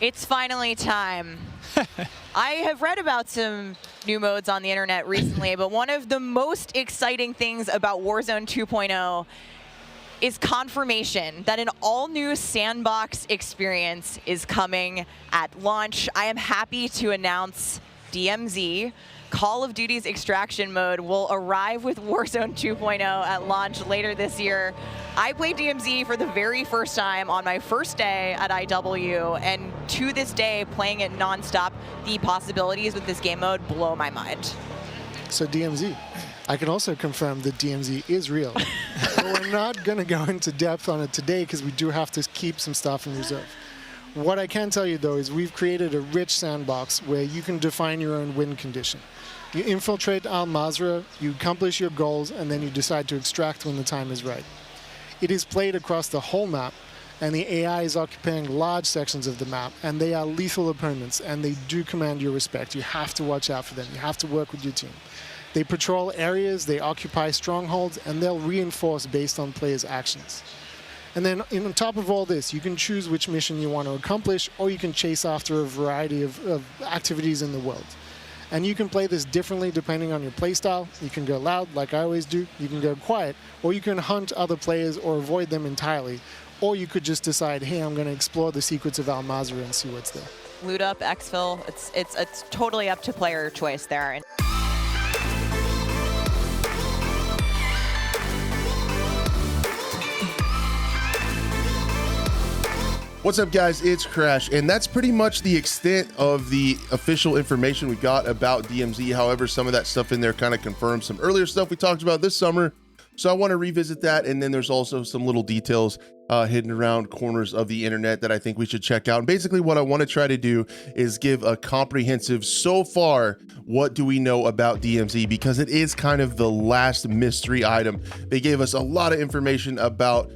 It's finally time. I have read about some new modes on the internet recently, but one of the most exciting things about Warzone 2.0 is confirmation that an all-new sandbox experience is coming at launch. I am happy to announce DMZ. Call of Duty's extraction mode will arrive with Warzone 2.0 at launch later this year. I played DMZ for the very first time on my first day at IW, and to this day, playing it nonstop, the possibilities with this game mode blow my mind. So DMZ, I can also confirm that DMZ is real. But we're not going to go into depth on it today because we do have to keep some stuff in reserve. What I can tell you, though, is we've created a rich sandbox where you can define your own win condition. You infiltrate Al Mazrah, you accomplish your goals, and then you decide to extract when the time is right. It is played across the whole map, and the AI is occupying large sections of the map, and they are lethal opponents, and they do command your respect. You have to watch out for them. You have to work with your team. They patrol areas, they occupy strongholds, and they'll reinforce based on players' actions. And then on top of all this, you can choose which mission you want to accomplish, or you can chase after a variety of activities in the world. And you can play this differently depending on your playstyle. You can go loud, like I always do. You can go quiet, or you can hunt other players or avoid them entirely. Or you could just decide, hey, I'm going to explore the secrets of Al Mazrah and see what's there. Loot up, exfil, it's totally up to player choice there. What's up, guys? It's Crash, and that's pretty much the extent of the official information we got about DMZ. However, some of that stuff in there kind of confirms some earlier stuff we talked about this summer, so I want to revisit that. And then there's also some little details hidden around corners of the internet that I think we should check out. And basically what I want to try to do is give a comprehensive, so far, what do we know about DMZ, because it is kind of the last mystery item. They gave us a lot of information about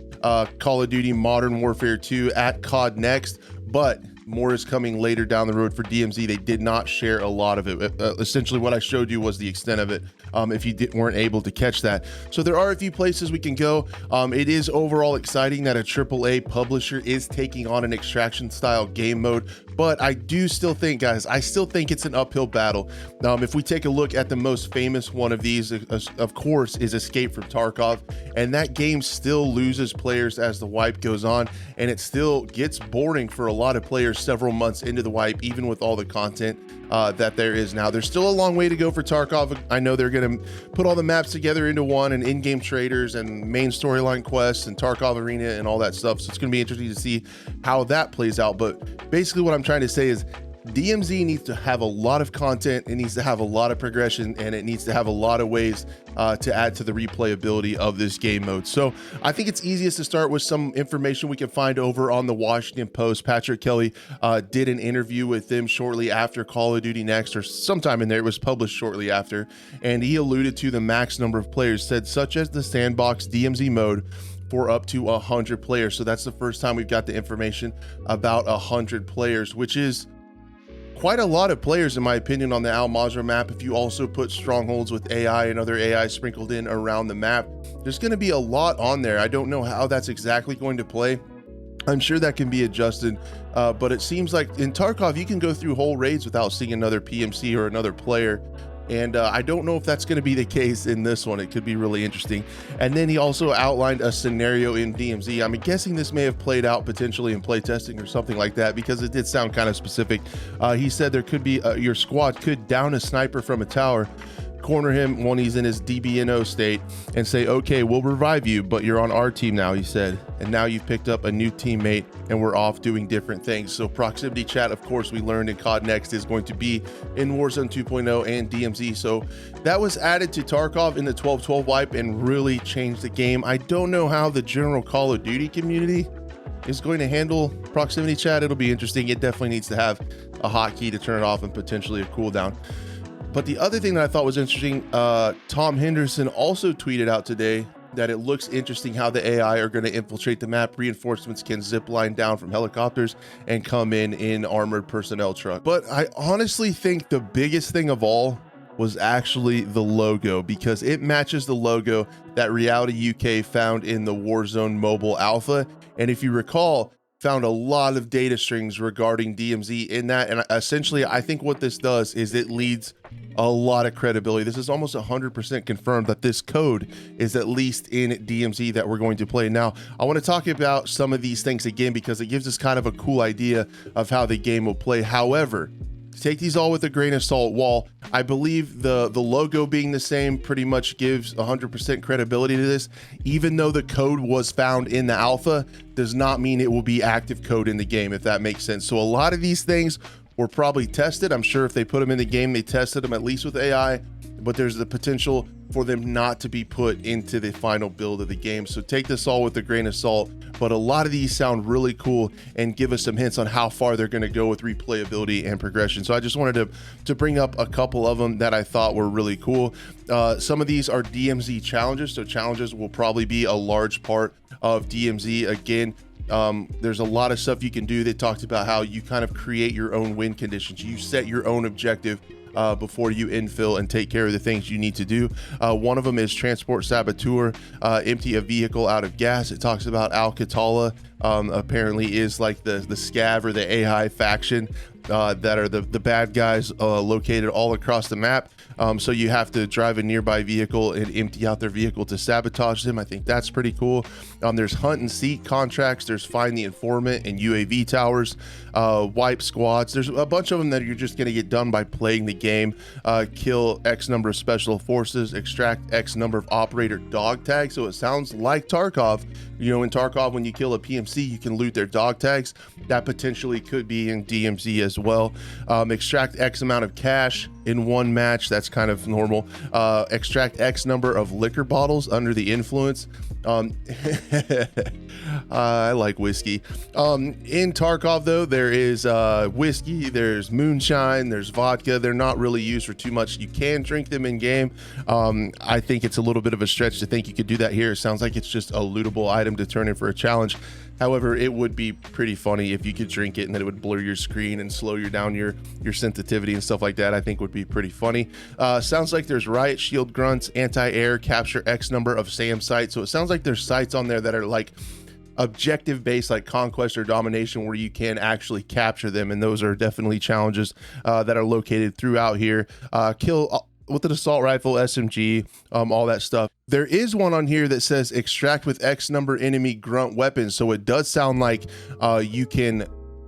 Call of Duty Modern Warfare 2 at COD Next, but more is coming later down the road for DMZ. They did not share a lot of it. Essentially what I showed you was the extent of it, if you weren't able to catch that. So there are a few places we can go. It is overall exciting that a AAA publisher is taking on an extraction style game mode, but I do still think, guys, I still think it's an uphill battle. If we take a look at the most famous one of these, of course, is Escape from Tarkov, and that game still loses players as the wipe goes on, and it still gets boring for a lot of players several months into the wipe, even with all the content that there is now. There's still a long way to go for Tarkov. I know they're going to put all the maps together into one, and in-game traders and main storyline quests and Tarkov Arena and all that stuff. So it's going to be interesting to see how that plays out. But basically what I'm trying to say is DMZ needs to have a lot of content, it needs to have a lot of progression, and it needs to have a lot of ways to add to the replayability of this game mode. So I think it's easiest to start with some information we can find over on the Washington Post. Patrick Kelly did an interview with them shortly after Call of Duty Next, or sometime in there. It was published shortly after, and he alluded to the max number of players, said such as the sandbox DMZ mode for up to 100 players. So that's the first time we've got the information about 100 players, which is quite a lot of players, in my opinion, on the Al Mazrah map. If you also put strongholds with AI and other AI sprinkled in around the map, there's going to be a lot on there. I don't know how that's exactly going to play. I'm sure that can be adjusted, but it seems like in Tarkov, you can go through whole raids without seeing another PMC or another player. And I don't know if that's going to be the case in this one. It could be really interesting. And then he also outlined a scenario in DMZ. I'm guessing this may have played out potentially in playtesting or something like that, because it did sound kind of specific. He said there could be your squad could down a sniper from a tower, corner him when he's in his DBNO state, and say, okay, we'll revive you, but you're on our team now, he said. And now you've picked up a new teammate and we're off doing different things. So proximity chat, of course, we learned in COD Next is going to be in Warzone 2.0 and DMZ. So that was added to Tarkov in the 12-12 wipe and really changed the game. I don't know how the general Call of Duty community is going to handle proximity chat. It'll be interesting. It definitely needs to have a hotkey to turn it off and potentially a cooldown. But the other thing that I thought was interesting, Tom Henderson also tweeted out today that it looks interesting how the AI are going to infiltrate the map. Reinforcements can zip line down from helicopters and come in armored personnel truck. But I honestly think the biggest thing of all was actually the logo, because it matches the logo that Reality UK found in the Warzone mobile alpha. And if you recall, found a lot of data strings regarding DMZ in that. And essentially, I think what this does is it leads a lot of credibility. This is almost 100% confirmed that this code is at least in DMZ that we're going to play. Now, I want to talk about some of these things again because it gives us kind of a cool idea of how the game will play. However, take these all with a grain of salt. While I believe the logo being the same pretty much gives 100% credibility to this, even though the code was found in the alpha, does not mean it will be active code in the game, if that makes sense. So a lot of these things were probably tested. I'm sure if they put them in the game, they tested them at least with AI, but there's the potential for them not to be put into the final build of the game. So take this all with a grain of salt, but a lot of these sound really cool and give us some hints on how far they're going to go with replayability and progression. So I just wanted to bring up a couple of them that I thought were really cool. Some of these are DMZ challenges. So challenges will probably be a large part of DMZ. Again, there's a lot of stuff you can do. They talked about how you kind of create your own win conditions. You set your own objective before you infill and take care of the things you need to do. One of them is transport saboteur, empty a vehicle out of gas. It talks about Al-Qatala apparently is like the scav or the AI faction that are the bad guys located all across the map. So you have to drive a nearby vehicle and empty out their vehicle to sabotage them. I think that's pretty cool. There's hunt and seek contracts. There's find the informant and UAV towers, wipe squads. There's a bunch of them that you're just going to get done by playing the game. Kill X number of special forces, extract X number of operator dog tags. So it sounds like Tarkov. You know, in Tarkov, when you kill a PMC, you can loot their dog tags. That potentially could be in DMZ as well. Extract X amount of cash in one match. That's kind of normal. Extract X number of liquor bottles under the influence. I like whiskey. In Tarkov, though, there is whiskey, there's moonshine, there's vodka. They're not really used for too much. You can drink them in game. I think it's a little bit of a stretch to think you could do that here. It sounds like it's just a lootable item to turn in for a challenge. However, it would be pretty funny if you could drink it and then it would blur your screen and slow you down your sensitivity and stuff like that. I think would be pretty funny. Sounds like there's riot shield grunts, anti-air, capture X number of SAM sites. So it sounds like there's sites on there that are like objective based, like conquest or domination, where you can actually capture them, and those are definitely challenges that are located throughout here. Kill with an assault rifle, SMG, all that stuff. There is one on here that says extract with X number enemy grunt weapons. So it does sound like you can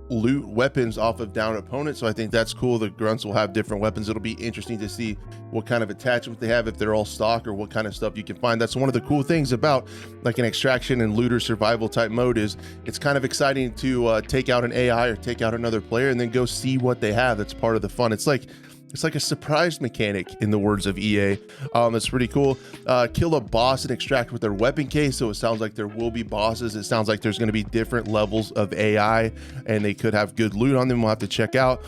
loot weapons off of down opponents. So I think that's cool. The grunts will have different weapons. It'll be interesting to see what kind of attachment they have, if they're all stock, or what kind of stuff you can find. That's one of the cool things about like an extraction and looter survival type mode, is it's kind of exciting to take out an AI or take out another player and then go see what they have. That's part of the fun. It's like a surprise mechanic, in the words of EA. It's pretty cool. Kill a boss and extract with their weapon case. So it sounds like there will be bosses. It sounds like there's going to be different levels of AI, and they could have good loot on them. We'll have to check out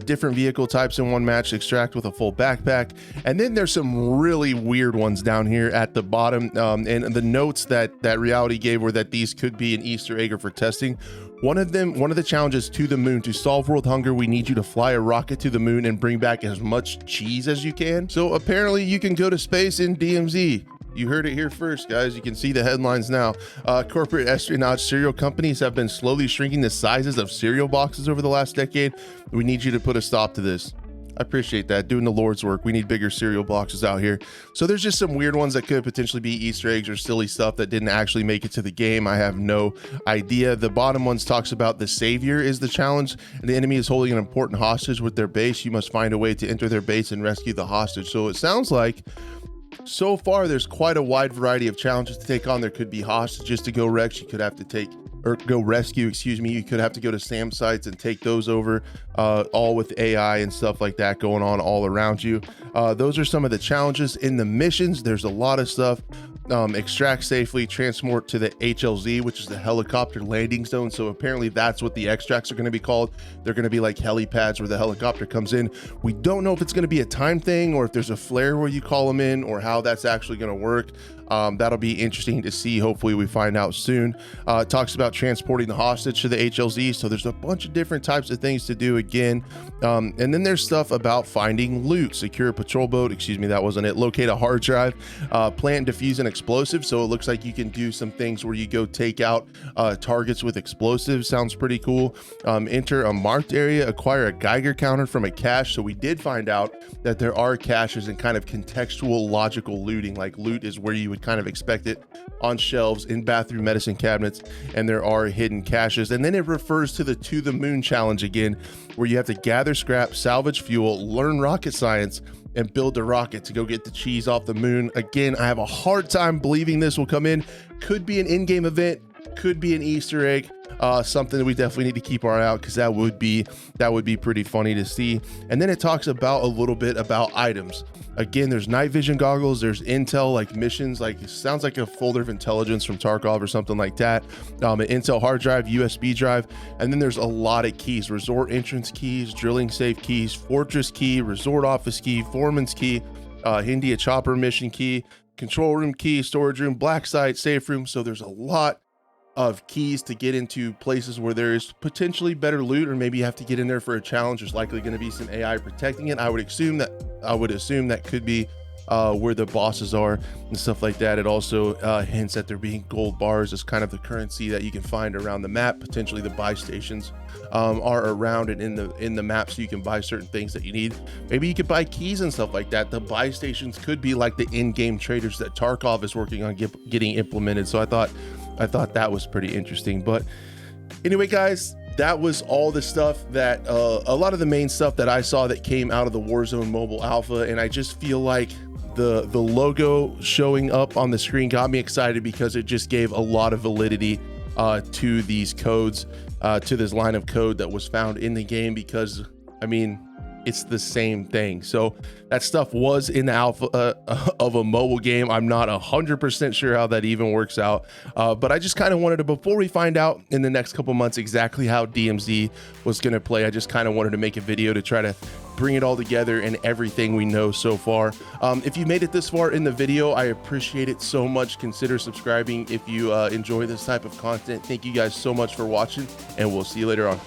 different vehicle types in one match. Extract with a full backpack. And then there's some really weird ones down here at the bottom. And the notes that Reality gave were that these could be an Easter egg or for testing. One of the challenges to the moon. To solve world hunger, we need you to fly a rocket to the moon and bring back as much cheese as you can. So apparently you can go to space in DMZ. You heard it here first, guys. You can see the headlines now. Corporate espionage cereal companies have been slowly shrinking the sizes of cereal boxes over the last decade. We need you to put a stop to this. I appreciate that. Doing the Lord's work. We need bigger cereal boxes out here. So there's just some weird ones that could potentially be Easter eggs or silly stuff that didn't actually make it to the game. I have no idea. The bottom ones talks about the savior is the challenge, and the enemy is holding an important hostage with their base. You must find a way to enter their base and rescue the hostage. So it sounds like so far there's quite a wide variety of challenges to take on. There could be hostages to go rescue. You could have to rescue, you could have to go to SAM sites and take those over, all with AI and stuff like that going on all around you. Those are some of the challenges. In the missions, there's a lot of stuff. Extract safely, transport to the HLZ, which is the helicopter landing zone. So apparently that's what the extracts are going to be called. They're going to be like helipads where the helicopter comes in. We don't know if it's going to be a time thing or if there's a flare where you call them in, or how that's actually going to work. That'll be interesting to see. Hopefully we find out soon. It talks about transporting the hostage to the HLZ. So there's a bunch of different types of things to do again. And then there's stuff about finding loot, secure a patrol boat, excuse me, that wasn't it, locate a hard drive, plant and defuse an explosive. So it looks like you can do some things where you go take out targets with explosives. Sounds pretty cool. Enter a marked area, acquire a Geiger counter from a cache. So we did find out that there are caches and kind of contextual logical looting. Like loot is where you would kind of expect it, on shelves, in bathroom medicine cabinets, and there are hidden caches. And then it refers to the To the Moon challenge again, where you have to gather scrap, salvage fuel, learn rocket science, and build a rocket to go get the cheese off the moon. Again, I have a hard time believing this will come in. Could be an in-game event, could be an Easter egg, something that we definitely need to keep our eye out, because that would be pretty funny to see. And then it talks about a little bit about items. Again, there's night vision goggles, there's intel, like missions, like it sounds like a folder of intelligence from Tarkov or something like that. An intel hard drive, USB drive, and then there's a lot of keys: resort entrance keys, drilling safe keys, fortress key, resort office key, foreman's key, India chopper mission key, control room key, storage room, black site, safe room. So there's a lot of keys to get into places where there is potentially better loot, or maybe you have to get in there for a challenge. There's likely going to be some AI protecting it. I would assume that could be where the bosses are and stuff like that. It also hints at there being gold bars as kind of the currency that you can find around the map. Potentially the buy stations are around and in the map, so you can buy certain things that you need. Maybe you could buy keys and stuff like that. The buy stations could be like the in-game traders that Tarkov is working on getting implemented. So I thought that was pretty interesting. But anyway, guys, that was all the stuff that a lot of the main stuff that I saw that came out of the Warzone mobile alpha. And I just feel like the logo showing up on the screen got me excited, because it just gave a lot of validity to these codes, to this line of code that was found in the game, because I mean, it's the same thing. So that stuff was in the alpha of a mobile game. I'm not 100% sure how that even works out, but I just kind of wanted to, before we find out in the next couple months exactly how DMZ was going to play, I just kind of wanted to make a video to try to bring it all together and everything we know so far. If you made it this far in the video, I appreciate it so much. Consider subscribing if you enjoy this type of content. Thank you guys so much for watching, and we'll see you later on.